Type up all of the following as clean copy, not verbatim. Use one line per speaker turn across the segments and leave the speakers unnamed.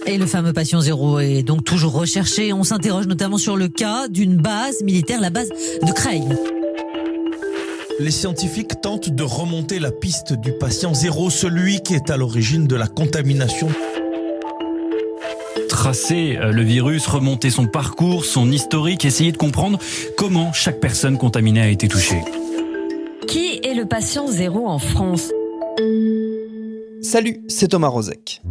Et le fameux patient zéro est donc toujours recherché. On s'interroge notamment sur le cas d'une base militaire, la base de Creil.
Les scientifiques tentent de remonter la piste du patient zéro, celui qui est à l'origine de la contamination.
Tracer le virus, remonter son parcours, son historique, essayer de comprendre comment chaque personne contaminée a été touchée.
Qui est le patient zéro en France ?
Salut, c'est Thomas Rozek.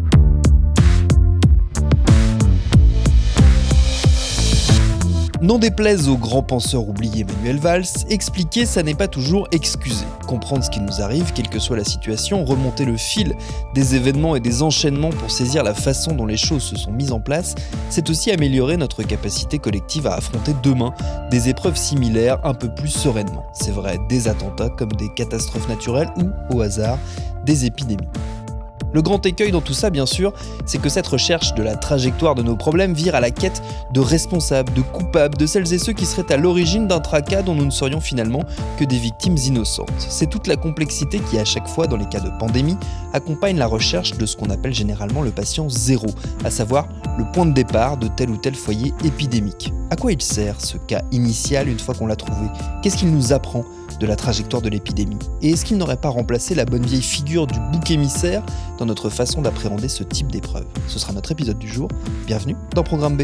N'en déplaise au grand penseur oublié Manuel Valls, expliquer ça n'est pas toujours excuser. Comprendre ce qui nous arrive, quelle que soit la situation, remonter le fil des événements et des enchaînements pour saisir la façon dont les choses se sont mises en place, c'est aussi améliorer notre capacité collective à affronter demain des épreuves similaires un peu plus sereinement. C'est vrai, des attentats comme des catastrophes naturelles ou, au hasard, des épidémies. Le grand écueil dans tout ça, bien sûr, c'est que cette recherche de la trajectoire de nos problèmes vire à la quête de responsables, de coupables, de celles et ceux qui seraient à l'origine d'un tracas dont nous ne serions finalement que des victimes innocentes. C'est toute la complexité qui, à chaque fois, dans les cas de pandémie, accompagne la recherche de ce qu'on appelle généralement le patient zéro, à savoir le point de départ de tel ou tel foyer épidémique. À quoi il sert, ce cas initial, une fois qu'on l'a trouvé ? Qu'est-ce qu'il nous apprend de la trajectoire de l'épidémie ? Et est-ce qu'il n'aurait pas remplacé la bonne vieille figure du bouc émissaire dans notre façon d'appréhender ce type d'épreuve ? Ce sera notre épisode du jour. Bienvenue dans Programme B.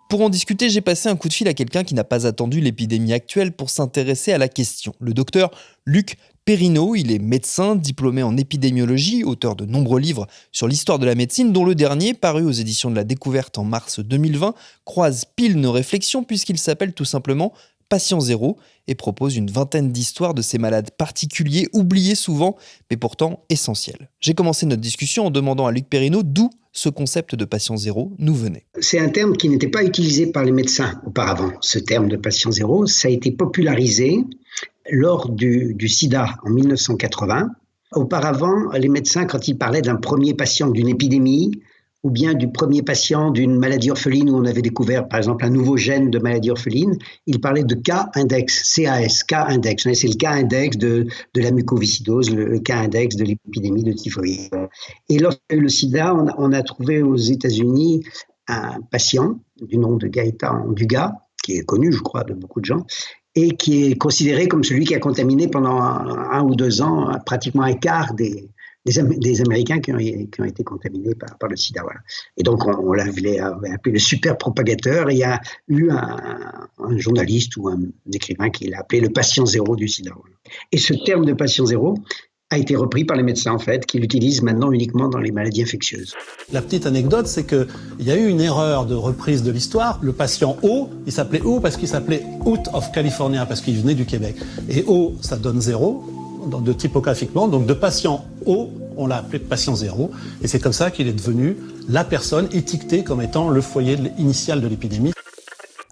Pour en discuter, j'ai passé un coup de fil à quelqu'un qui n'a pas attendu l'épidémie actuelle pour s'intéresser à la question. Le docteur Luc Perrineau, il est médecin, diplômé en épidémiologie, auteur de nombreux livres sur l'histoire de la médecine, dont le dernier, paru aux éditions de la Découverte en mars 2020, croise pile nos réflexions puisqu'il s'appelle tout simplement Patient Zéro et propose une vingtaine d'histoires de ces malades particuliers, oubliés souvent, mais pourtant essentiels. J'ai commencé notre discussion en demandant à Luc Perrineau d'où ce concept de patient zéro nous venait.
C'est un terme qui n'était pas utilisé par les médecins auparavant. Ce terme de patient zéro, ça a été popularisé lors du sida en 1980. Auparavant, les médecins, quand ils parlaient d'un premier patient d'une épidémie, ou bien du premier patient d'une maladie orpheline où on avait découvert, par exemple, un nouveau gène de maladie orpheline, ils parlaient de cas index, CAS, cas index. C'est le cas index de la mucoviscidose, le cas index de l'épidémie de typhoïde. Et lorsqu'il y a eu le sida, on a trouvé aux États-Unis un patient du nom de Gaëtan Dugas, qui est connu, je crois, de beaucoup de gens, et qui est considéré comme celui qui a contaminé pendant 1 ou 2 ans pratiquement un quart des Américains qui ont été contaminés par le sida. Voilà. Et donc, on l'avait appelé le super propagateur. Et il y a eu un journaliste ou un écrivain qui l'a appelé le patient zéro du sida. Voilà. Et ce terme de patient zéro a été repris par les médecins, en fait, qui l'utilisent maintenant uniquement dans les maladies infectieuses.
La petite anecdote, c'est qu'il y a eu une erreur de reprise de l'histoire. Le patient O, il s'appelait O parce qu'il s'appelait Out of California, parce qu'il venait du Québec. Et O, ça donne 0, de typographiquement. Donc de patient O, on l'a appelé patient zéro. Et c'est comme ça qu'il est devenu la personne étiquetée comme étant le foyer initial de l'épidémie.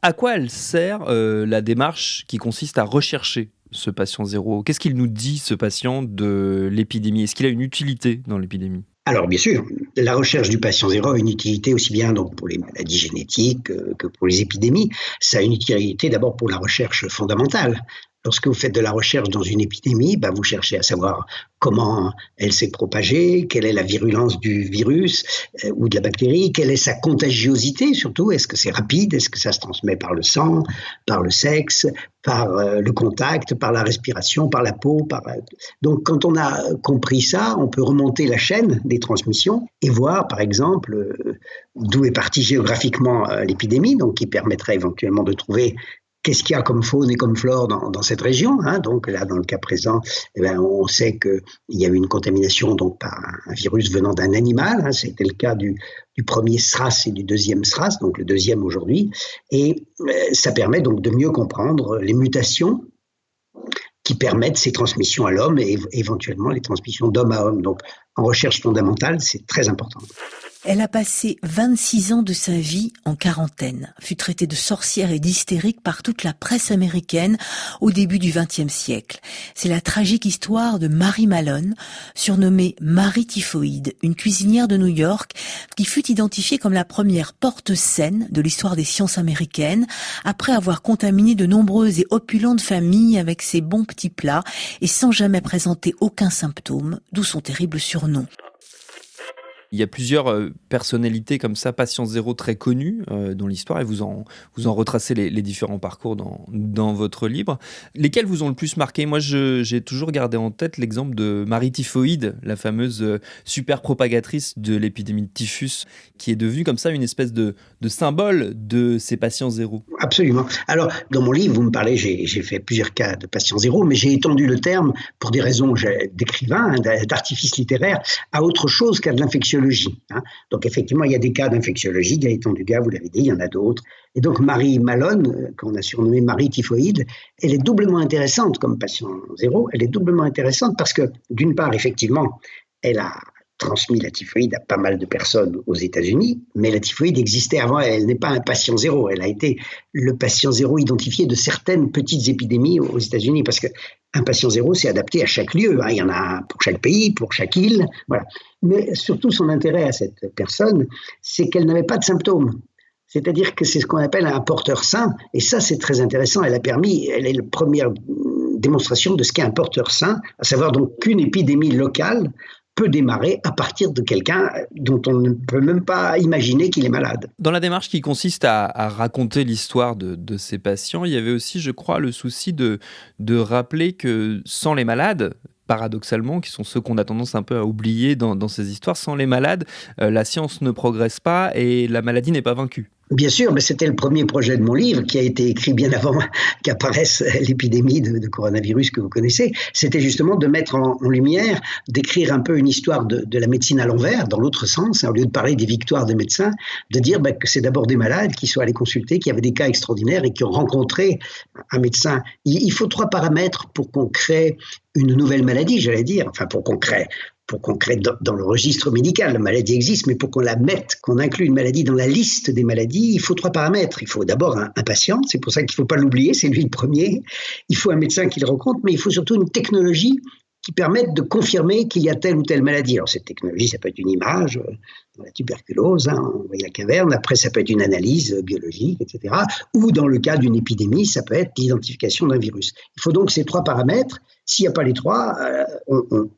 À quoi elle sert la démarche qui consiste à rechercher ce patient zéro ? Qu'est-ce qu'il nous dit, ce patient, de l'épidémie ? Est-ce qu'il a une utilité dans l'épidémie ?
Alors, bien sûr, la recherche du patient zéro a une utilité aussi bien donc, pour les maladies génétiques que pour les épidémies. Ça a une utilité d'abord pour la recherche fondamentale. Lorsque vous faites de la recherche dans une épidémie, vous cherchez à savoir comment elle s'est propagée, quelle est la virulence du virus ou de la bactérie, quelle est sa contagiosité surtout, est-ce que c'est rapide, est-ce que ça se transmet par le sang, par le sexe, par le contact, par la respiration, par la peau. Donc quand on a compris ça, on peut remonter la chaîne des transmissions et voir par exemple d'où est partie géographiquement l'épidémie, donc qui permettrait éventuellement de trouver qu'est-ce qu'il y a comme faune et comme flore dans cette région, hein. Donc là, dans le cas présent, on sait qu'il y a eu une contamination donc, par un virus venant d'un animal. Hein. C'était le cas du premier SRAS et du deuxième SRAS, donc le deuxième aujourd'hui. Et ça permet donc de mieux comprendre les mutations qui permettent ces transmissions à l'homme et éventuellement les transmissions d'homme à homme. Donc en recherche fondamentale, c'est très important.
Elle a passé 26 ans de sa vie en quarantaine, fut traitée de sorcière et d'hystérique par toute la presse américaine au début du XXe siècle. C'est la tragique histoire de Mary Mallon, surnommée Marie Typhoïde, une cuisinière de New York qui fut identifiée comme la première porte-saine de l'histoire des sciences américaines, après avoir contaminé de nombreuses et opulentes familles avec ses bons petits plats et sans jamais présenter aucun symptôme, d'où son terrible surnom.
Il y a plusieurs personnalités comme ça, patient zéro, très connues dans l'histoire, et vous en retracez les différents parcours dans votre livre. Lesquels vous ont le plus marqué ? Moi, j'ai toujours gardé en tête l'exemple de Marie Typhoïde, la fameuse super propagatrice de l'épidémie de typhus, qui est devenue comme ça une espèce de symbole de ces patients zéro.
Absolument. Alors, dans mon livre, vous me parlez, j'ai fait plusieurs cas de patients zéro, mais j'ai étendu le terme, pour des raisons d'écrivain, d'artifice littéraire, à autre chose qu'à de l'infectiologie. Donc effectivement, il y a des cas d'infectiologie, Gaëtan Dugas, vous l'avez dit, il y en a d'autres. Et donc Marie Mallon, qu'on a surnommée Marie Typhoïde, elle est doublement intéressante comme patient zéro. Elle est doublement intéressante parce que, d'une part, effectivement, elle a transmis la typhoïde à pas mal de personnes aux États-Unis, mais la typhoïde existait avant, elle n'est pas un patient zéro, elle a été le patient zéro identifié de certaines petites épidémies aux États-Unis, parce qu'un patient zéro, c'est adapté à chaque lieu, il y en a un pour chaque pays, pour chaque île, voilà. Mais surtout, son intérêt à cette personne, c'est qu'elle n'avait pas de symptômes. C'est-à-dire que c'est ce qu'on appelle un porteur sain, et ça, c'est très intéressant, elle est la première démonstration de ce qu'est un porteur sain, à savoir donc qu'une épidémie locale peut démarrer à partir de quelqu'un dont on ne peut même pas imaginer qu'il est malade.
Dans la démarche qui consiste à raconter l'histoire de ces patients, il y avait aussi, je crois, le souci de rappeler que sans les malades, paradoxalement, qui sont ceux qu'on a tendance un peu à oublier dans ces histoires, sans les malades, la science ne progresse pas et la maladie n'est pas vaincue.
Bien sûr, mais c'était le premier projet de mon livre qui a été écrit bien avant qu'apparaisse l'épidémie de coronavirus que vous connaissez. C'était justement de mettre en lumière, d'écrire un peu une histoire de la médecine à l'envers, dans l'autre sens, au lieu de parler des victoires des médecins, de dire que c'est d'abord des malades qui sont allés consulter, qui avaient des cas extraordinaires et qui ont rencontré un médecin. Il faut 3 paramètres pour qu'on crée une nouvelle maladie, j'allais dire, enfin pour qu'on crée dans le registre médical, la maladie existe, mais pour qu'on la mette, qu'on inclue une maladie dans la liste des maladies, il faut 3 paramètres. Il faut d'abord un patient, c'est pour ça qu'il ne faut pas l'oublier, c'est lui le premier. Il faut un médecin qui le rencontre, mais il faut surtout une technologie qui permette de confirmer qu'il y a telle ou telle maladie. Alors cette technologie, ça peut être une image, la tuberculose, on voit la caverne, après ça peut être une analyse biologique, etc. Ou dans le cas d'une épidémie, ça peut être l'identification d'un virus. Il faut donc ces 3 paramètres. S'il n'y a pas les 3,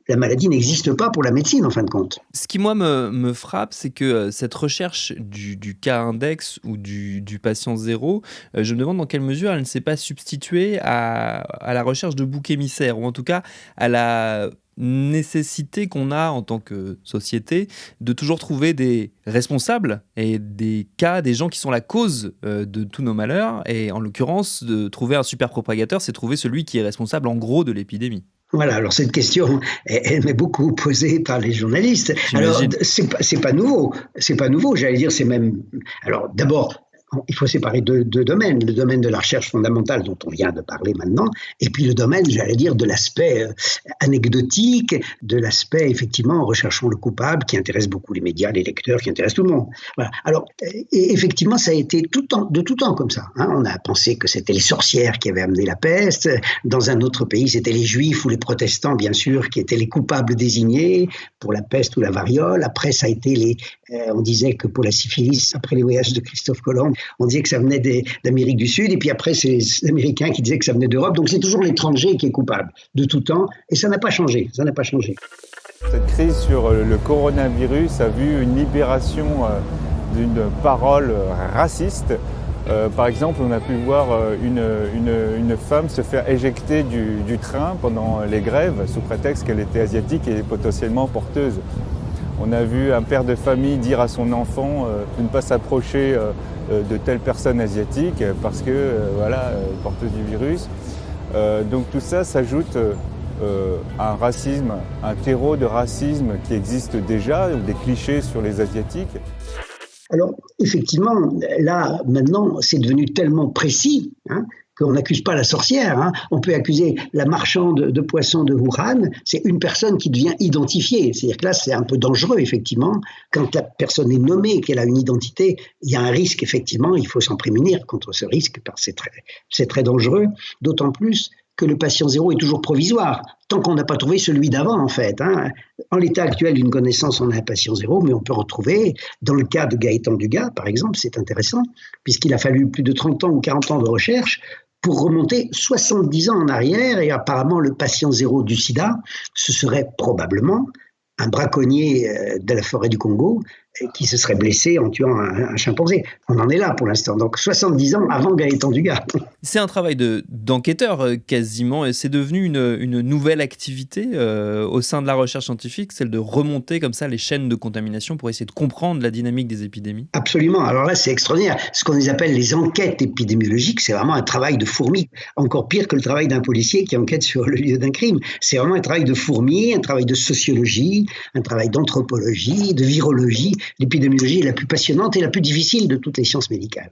la maladie n'existe pas pour la médecine, en fin de compte.
Ce qui, moi, me frappe, c'est que cette recherche du cas index ou du patient zéro, je me demande dans quelle mesure elle ne s'est pas substituée à la recherche de boucs émissaires, ou en tout cas à la nécessité qu'on a en tant que société de toujours trouver des responsables et des cas, des gens qui sont la cause de tous nos malheurs, et en l'occurrence de trouver un super propagateur, c'est trouver celui qui est responsable en gros de l'épidémie.
Voilà, alors cette question, elle m'est beaucoup posée par les journalistes. Alors c'est pas nouveau, j'allais dire, c'est même... Alors d'abord, il faut séparer deux domaines, le domaine de la recherche fondamentale dont on vient de parler maintenant, et puis le domaine, j'allais dire, de l'aspect anecdotique, de l'aspect, effectivement, recherchons le coupable, qui intéresse beaucoup les médias, les lecteurs, qui intéresse tout le monde. Voilà. Alors, effectivement, ça a été de tout temps comme ça. On a pensé que c'était les sorcières qui avaient amené la peste. Dans un autre pays, c'était les juifs ou les protestants, bien sûr, qui étaient les coupables désignés pour la peste ou la variole. Après, ça a été on disait que pour la syphilis, après les voyages de Christophe Colomb, on disait que ça venait d'Amérique du Sud, et puis après, c'est les Américains qui disaient que ça venait d'Europe. Donc, c'est toujours l'étranger qui est coupable, de tout temps, et ça n'a pas changé,
Cette crise sur le coronavirus a vu une libération d'une parole raciste. Par exemple, on a pu voir une femme se faire éjecter du train pendant les grèves, sous prétexte qu'elle était asiatique et potentiellement porteuse. On a vu un père de famille dire à son enfant de ne pas s'approcher de telle personne asiatique parce que porteuse du virus. Donc tout ça s'ajoute à un racisme, un terreau de racisme qui existe déjà, des clichés sur les asiatiques.
Alors effectivement, là maintenant c'est devenu tellement précis qu'on n'accuse pas la sorcière. Hein. On peut accuser la marchande de poissons de Wuhan. C'est une personne qui devient identifiée. C'est-à-dire que là, c'est un peu dangereux, effectivement. Quand la personne est nommée, qu'elle a une identité, il y a un risque, effectivement. Il faut s'en prémunir contre ce risque, parce que c'est très dangereux. D'autant plus que le patient zéro est toujours provisoire, tant qu'on n'a pas trouvé celui d'avant, en fait. Hein. En l'état actuel d'une connaissance, on a un patient zéro, mais on peut retrouver, dans le cas de Gaëtan Dugas, par exemple, c'est intéressant, puisqu'il a fallu plus de 30 ans ou 40 ans de recherche pour remonter 70 ans en arrière, et apparemment le patient zéro du sida, ce serait probablement un braconnier de la forêt du Congo qui se serait blessé en tuant un chimpanzé. On en est là pour l'instant, donc 70 ans avant Gaëtan Dugas.
C'est un travail d'enquêteur quasiment, et c'est devenu une nouvelle activité au sein de la recherche scientifique, celle de remonter comme ça les chaînes de contamination pour essayer de comprendre la dynamique des épidémies.
Absolument, alors là c'est extraordinaire. Ce qu'on appelle les enquêtes épidémiologiques, c'est vraiment un travail de fourmi, encore pire que le travail d'un policier qui enquête sur le lieu d'un crime. C'est vraiment un travail de fourmi, un travail de sociologie, un travail d'anthropologie, de virologie. L'épidémiologie est la plus passionnante et la plus difficile de toutes les sciences médicales.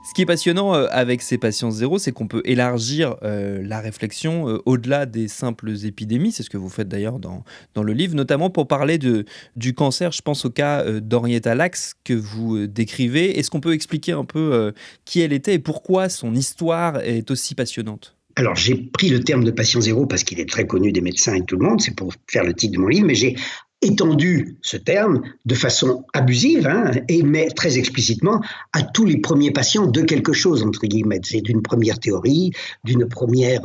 Ce qui est passionnant avec ces patients zéro, c'est qu'on peut élargir la réflexion au-delà des simples épidémies. C'est ce que vous faites d'ailleurs dans le livre, notamment pour parler du cancer. Je pense au cas d'Henrietta Lacks que vous décrivez. Est-ce qu'on peut expliquer un peu qui elle était et pourquoi son histoire est aussi passionnante ?
Alors, j'ai pris le terme de patient zéro parce qu'il est très connu des médecins et de tout le monde, c'est pour faire le titre de mon livre, mais j'ai étendu ce terme de façon abusive, mais très explicitement à tous les premiers patients de quelque chose, entre guillemets. C'est d'une première théorie, d'une première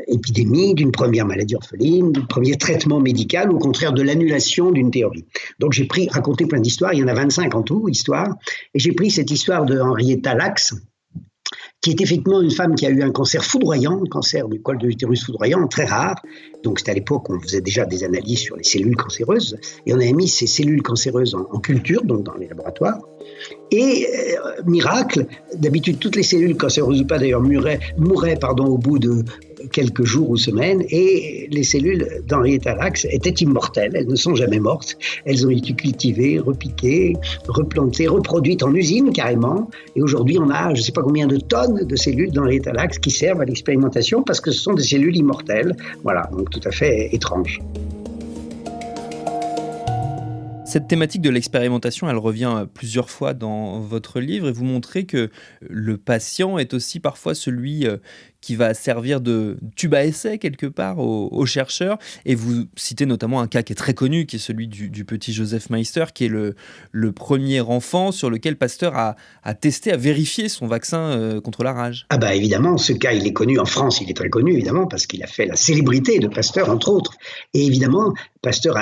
épidémie, d'une première maladie orpheline, d'un premier traitement médical, ou au contraire de l'annulation d'une théorie. Donc j'ai raconté plein d'histoires, il y en a 25 en tout, histoires, et j'ai pris cette histoire de Henrietta Lacks, qui est effectivement une femme qui a eu un cancer foudroyant, un cancer du col de l'utérus foudroyant, très rare. Donc c'était à l'époque où on faisait déjà des analyses sur les cellules cancéreuses, et on avait mis ces cellules cancéreuses en culture, donc dans les laboratoires. Et miracle, d'habitude toutes les cellules cancéreuses ou pas d'ailleurs mouraient au bout de quelques jours ou semaines, et les cellules d'Henrietta Lacks étaient immortelles, elles ne sont jamais mortes, elles ont été cultivées, repiquées, replantées, reproduites en usine carrément, et aujourd'hui on a je ne sais pas combien de tonnes de cellules d'Henrietta Lacks qui servent à l'expérimentation parce que ce sont des cellules immortelles, voilà, donc tout à fait étrange.
Cette thématique de l'expérimentation, elle revient plusieurs fois dans votre livre, et vous montrez que le patient est aussi parfois celui qui va servir de tube à essai quelque part aux chercheurs. Et vous citez notamment un cas qui est très connu, qui est celui du petit Joseph Meister, qui est le premier enfant sur lequel Pasteur a testé, a vérifié son vaccin contre la rage.
Ah bah évidemment, ce cas il est connu en France, il est très connu évidemment parce qu'il a fait la célébrité de Pasteur entre autres. Et évidemment, Pasteur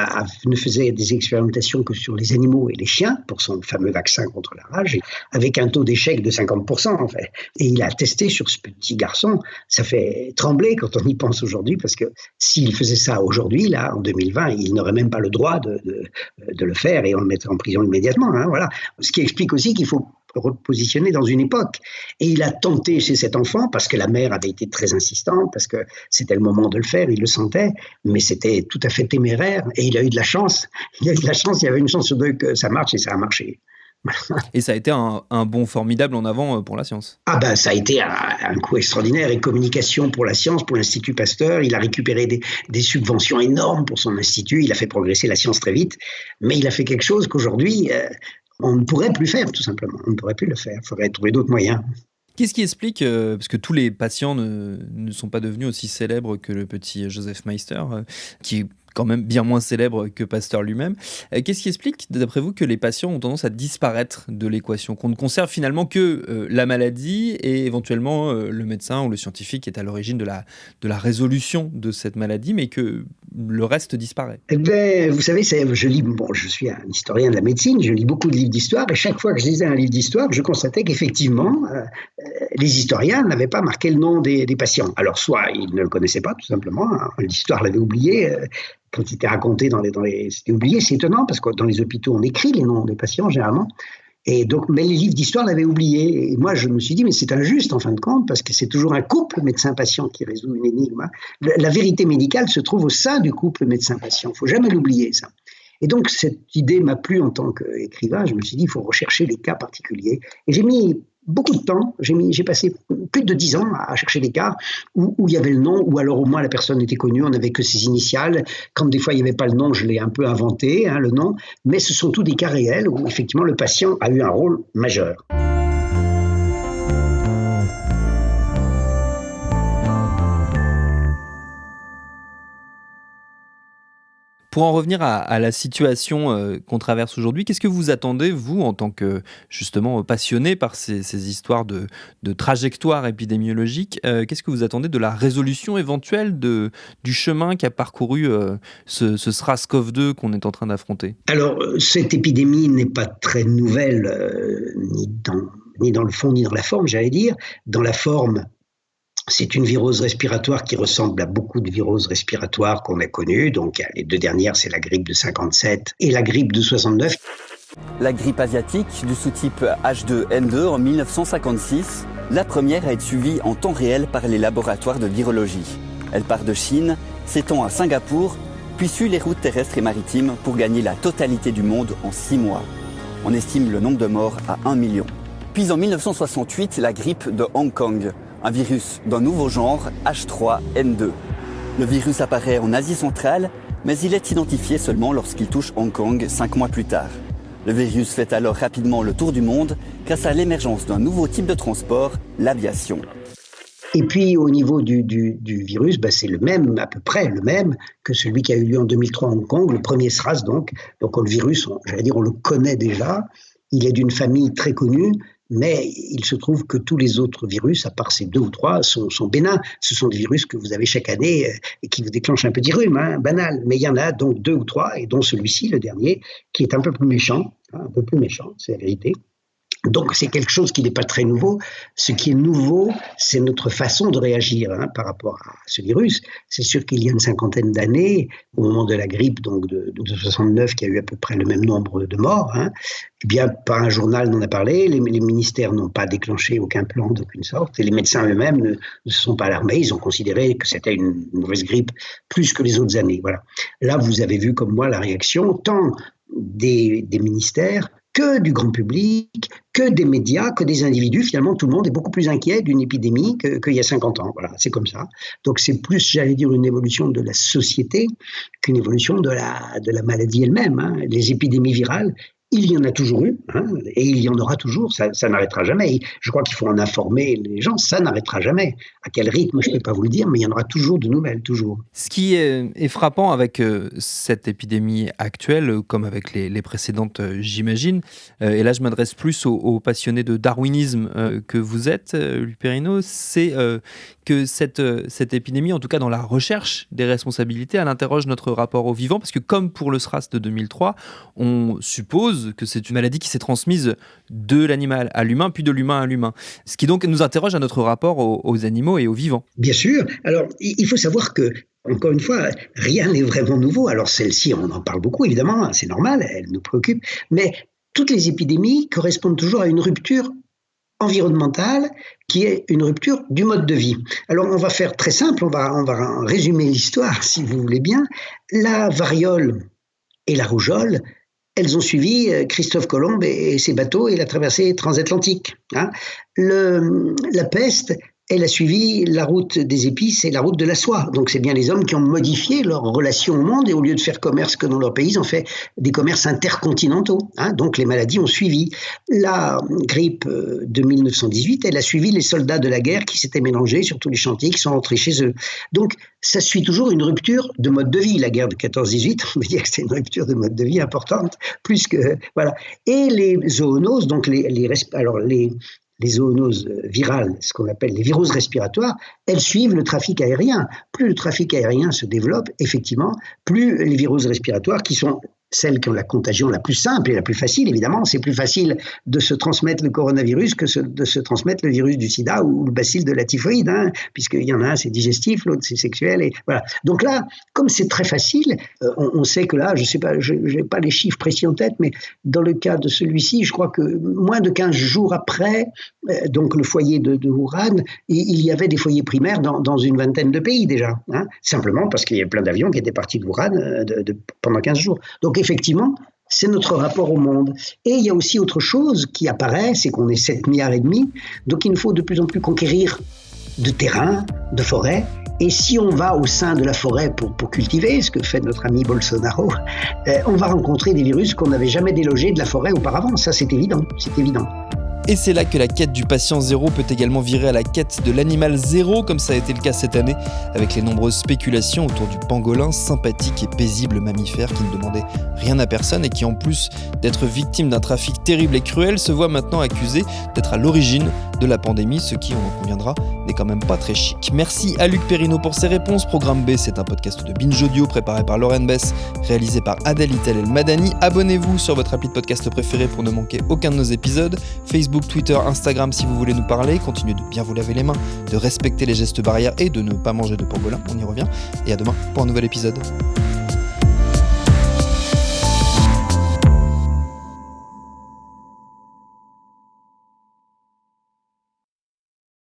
ne faisait des expérimentations que sur les animaux et les chiens pour son fameux vaccin contre la rage, avec un taux d'échec de 50% en fait. Et il a testé sur ce petit garçon. Ça fait trembler quand on y pense aujourd'hui, parce que s'il faisait ça aujourd'hui, là, en 2020, il n'aurait même pas le droit de le faire, et on le mettrait en prison immédiatement. Voilà. Ce qui explique aussi qu'il faut repositionner dans une époque. Et il a tenté chez cet enfant, parce que la mère avait été très insistante, parce que c'était le moment de le faire, il le sentait, mais c'était tout à fait téméraire, et il a eu de la chance. Il y avait une chance sur deux que ça marche, et ça a marché.
Et ça a été un bond formidable en avant pour la science.
Ah ben ça a été un coup extraordinaire, et communication pour la science, pour l'Institut Pasteur. Il a récupéré des subventions énormes pour son institut, il a fait progresser la science très vite, mais il a fait quelque chose qu'aujourd'hui on ne pourrait plus faire, tout simplement. On ne pourrait plus le faire, il faudrait trouver d'autres moyens.
Qu'est-ce qui explique, parce que tous les patients ne sont pas devenus aussi célèbres que le petit Joseph Meister, qui est quand même bien moins célèbre que Pasteur lui-même. Qu'est-ce qui explique, d'après vous, que les patients ont tendance à disparaître de l'équation, qu'on ne conserve finalement que la maladie et éventuellement le médecin ou le scientifique qui est à l'origine de la résolution de cette maladie, mais que le reste disparaît?
Vous savez, je suis un historien de la médecine, je lis beaucoup de livres d'histoire, et chaque fois que je lisais un livre d'histoire, je constatais qu'effectivement, les historiens n'avaient pas marqué le nom des patients. Alors soit ils ne le connaissaient pas, tout simplement, l'histoire l'avait oublié. Quand il était raconté c'était oublié, c'est étonnant parce que dans les hôpitaux, on écrit les noms des patients généralement. Et donc, mais les livres d'histoire l'avaient oublié. Et moi, je me suis dit, mais c'est injuste en fin de compte, parce que c'est toujours un couple médecin-patient qui résout une énigme. La vérité médicale se trouve au sein du couple médecin-patient. Il ne faut jamais l'oublier, ça. Et donc, cette idée m'a plu en tant qu'écrivain. Je me suis dit, il faut rechercher les cas particuliers. Et j'ai mis beaucoup de temps. J'ai passé plus de 10 ans à chercher des cas où il y avait le nom, ou alors au moins la personne était connue, on n'avait que ses initiales. Quand des fois il n'y avait pas le nom, je l'ai un peu inventé, le nom. Mais ce sont tous des cas réels où effectivement le patient a eu un rôle majeur.
Pour en revenir à la situation qu'on traverse aujourd'hui, qu'est-ce que vous attendez, vous, en tant que, justement, passionné par ces histoires de trajectoire épidémiologique, qu'est-ce que vous attendez de la résolution éventuelle du chemin qu'a parcouru ce SRAS-CoV-2 qu'on est en train d'affronter ?
Alors, cette épidémie n'est pas très nouvelle, ni dans le fond, ni dans la forme, j'allais dire. Dans la forme, c'est une virose respiratoire qui ressemble à beaucoup de viroses respiratoires qu'on a connues. Donc, les deux dernières, c'est la grippe de 57 et la grippe de 69.
La grippe asiatique du sous-type H2N2 en 1956, la première à être suivie en temps réel par les laboratoires de virologie. Elle part de Chine, s'étend à Singapour, puis suit les routes terrestres et maritimes pour gagner la totalité du monde en 6 mois. On estime le nombre de morts à 1 million. Puis en 1968, la grippe de Hong Kong, un virus d'un nouveau genre, H3N2. Le virus apparaît en Asie centrale, mais il est identifié seulement lorsqu'il touche Hong Kong 5 mois plus tard. Le virus fait alors rapidement le tour du monde grâce à l'émergence d'un nouveau type de transport, l'aviation.
Et puis au niveau du virus, c'est le même, à peu près le même que celui qui a eu lieu en 2003 à Hong Kong, le premier SRAS donc. Donc le virus, on le connaît déjà, il est d'une famille très connue, mais il se trouve que tous les autres virus, à part ces 2 ou 3, sont bénins. Ce sont des virus que vous avez chaque année et qui vous déclenchent un petit rhume, banal. Mais il y en a donc 2 ou 3, et dont celui-ci, le dernier, qui est un peu plus méchant, c'est la vérité. Donc c'est quelque chose qui n'est pas très nouveau. Ce qui est nouveau, c'est notre façon de réagir par rapport à ce virus. C'est sûr qu'il y a une 50aine d'années, au moment de la grippe donc de 69, qui a eu à peu près le même nombre de morts, eh bien, pas un journal n'en a parlé, les ministères n'ont pas déclenché aucun plan d'aucune sorte, et les médecins eux-mêmes ne se sont pas alarmés, ils ont considéré que c'était une mauvaise grippe plus que les autres années. Voilà. Là, vous avez vu comme moi la réaction tant des ministères que du grand public, que des médias, que des individus. Finalement, tout le monde est beaucoup plus inquiet d'une épidémie qu'il y a 50 ans. Voilà, c'est comme ça. Donc c'est plus, j'allais dire, une évolution de la société qu'une évolution de la maladie elle-même. Les épidémies virales, il y en a toujours eu, et il y en aura toujours, ça n'arrêtera jamais. Et je crois qu'il faut en informer les gens, ça n'arrêtera jamais. À quel rythme, je ne peux pas vous le dire, mais il y en aura toujours de nouvelles, toujours.
Ce qui est frappant avec cette épidémie actuelle, comme avec les précédentes, j'imagine, et là je m'adresse plus aux passionnés de darwinisme que vous êtes, Luperino, c'est que cette épidémie, en tout cas dans la recherche des responsabilités, elle interroge notre rapport au vivant, parce que comme pour le SRAS de 2003, on suppose que c'est une maladie qui s'est transmise de l'animal à l'humain, puis de l'humain à l'humain. Ce qui donc nous interroge à notre rapport aux animaux et aux vivants.
Bien sûr. Alors, il faut savoir que, encore une fois, rien n'est vraiment nouveau. Alors celle-ci, on en parle beaucoup, évidemment, c'est normal, elle nous préoccupe. Mais toutes les épidémies correspondent toujours à une rupture environnementale qui est une rupture du mode de vie. Alors on va faire très simple, on va résumer l'histoire, si vous voulez bien. La variole et la rougeole, elles ont suivi Christophe Colomb et ses bateaux et la traversée transatlantique. La peste, elle a suivi la route des épices et la route de la soie. Donc c'est bien les hommes qui ont modifié leur relation au monde, et au lieu de faire commerce que dans leur pays, ils ont fait des commerces intercontinentaux. Donc les maladies ont suivi. La grippe de 1918, elle a suivi les soldats de la guerre qui s'étaient mélangés sur tous les chantiers, qui sont rentrés chez eux. Donc ça suit toujours une rupture de mode de vie. La guerre de 14-18, on veut dire que c'est une rupture de mode de vie importante, plus que voilà. Et les zoonoses, donc les zoonoses virales, ce qu'on appelle les viroses respiratoires, elles suivent le trafic aérien. Plus le trafic aérien se développe, effectivement, plus les viroses respiratoires, qui sont celles qui ont la contagion la plus simple et la plus facile, évidemment. C'est plus facile de se transmettre le coronavirus que de se transmettre le virus du sida ou le bacille de la typhoïde, puisqu'il y en a un, c'est digestif, l'autre, c'est sexuel. Et voilà. Donc là, comme c'est très facile, on sait que là, je sais pas, je n'ai pas les chiffres précis en tête, mais dans le cas de celui-ci, je crois que moins de 15 jours après, donc le foyer de Wuhan, il y avait des foyers primaires dans une vingtaine de pays déjà. Simplement parce qu'il y avait plein d'avions qui étaient partis de Wuhan pendant 15 jours. Donc effectivement, c'est notre rapport au monde. Et il y a aussi autre chose qui apparaît, c'est qu'on est 7 milliards et demi, donc il nous faut de plus en plus conquérir de terrain, de forêt. Et si on va au sein de la forêt pour cultiver, ce que fait notre ami Bolsonaro, on va rencontrer des virus qu'on n'avait jamais délogés de la forêt auparavant. Ça, c'est évident, c'est évident.
Et c'est là que la quête du patient zéro peut également virer à la quête de l'animal zéro, comme ça a été le cas cette année, avec les nombreuses spéculations autour du pangolin, sympathique et paisible mammifère qui ne demandait rien à personne et qui, en plus d'être victime d'un trafic terrible et cruel, se voit maintenant accusé d'être à l'origine de la pandémie, ce qui, on en conviendra, n'est quand même pas très chic. Merci à Luc Perrineau pour ses réponses. Programme B, c'est un podcast de Binge Audio préparé par Lauren Bess, réalisé par Adèle Itel El Madani. Abonnez-vous sur votre appli de podcast préféré pour ne manquer aucun de nos épisodes. Facebook, Twitter, Instagram si vous voulez nous parler. Continuez de bien vous laver les mains, de respecter les gestes barrières et de ne pas manger de pangolin. On y revient. Et à demain pour un nouvel épisode.